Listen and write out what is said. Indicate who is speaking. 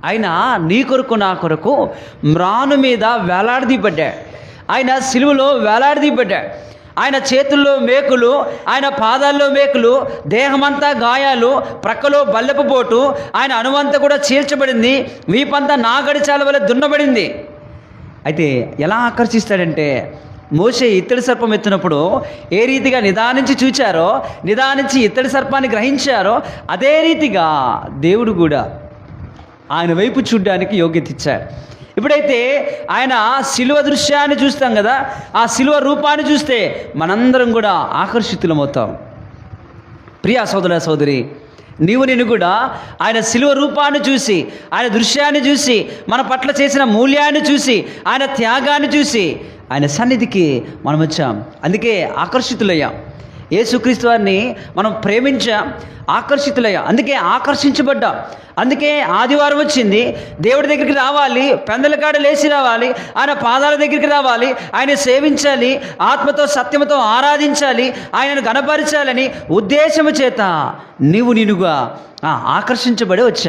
Speaker 1: ఆయన నీ కొరకు నా కొరకు మ్రాను మీద వేలాడదీయబడ్డాడు. ఆయన సిలువలో వేలాడదీయబడ్డాడు. ఆయన చేతుల్లో మేకులు, ఆయన పాదాల్లో మేకులు, దేహమంతా గాయాలు, ప్రక్కలో బల్లెపు పోటు, ఆయన అనువంతా కూడా చీల్చబడింది, వీపంతా నాగడిచాల వల్ల దున్నబడింది. అయితే ఎలా ఆకర్షిస్తాడంటే, మోషే ఇత్తడి సర్పం ఎత్తినప్పుడు ఏ రీతిగా నిదానించి చూచారో, నిదానించి ఇత్తడి సర్పాన్ని గ్రహించారో, అదే రీతిగా దేవుడు కూడా ఆయన వైపు చూడ్డానికి యోగ్యత ఇచ్చారు. ఇప్పుడైతే ఆయన శిలువ దృశ్యాన్ని చూస్తాం కదా, ఆ శిలువ రూపాన్ని చూస్తే మనందరం కూడా ఆకర్షితులమవుతాం. ప్రియా సోదర సోదరి, నేను కూడా ఆయన శిలువ రూపాన్ని చూసి, ఆయన దృశ్యాన్ని చూసి, మన పట్ల చేసిన మూల్యాన్ని చూసి, ఆయన త్యాగాన్ని చూసి ఆయన సన్నిధికి మనం వచ్చాం. అందుకే ఆకర్షితులయ్యాం. యేసుక్రీస్తు వారిని మనం ప్రేమించాం, ఆకర్షితులయ్యాం. అందుకే ఆకర్షించబడ్డాం. అందుకే ఆదివారం వచ్చింది, దేవుడి దగ్గరికి రావాలి, పెందల కాడ లేచి రావాలి, ఆయన పాదాల దగ్గరికి రావాలి, ఆయన సేవించాలి, ఆత్మతో సత్యముతో ఆరాధించాలి, ఆయనను గణపరచాలని ఉద్దేశము చేత నీవుగా ఆకర్షించబడి వచ్చా.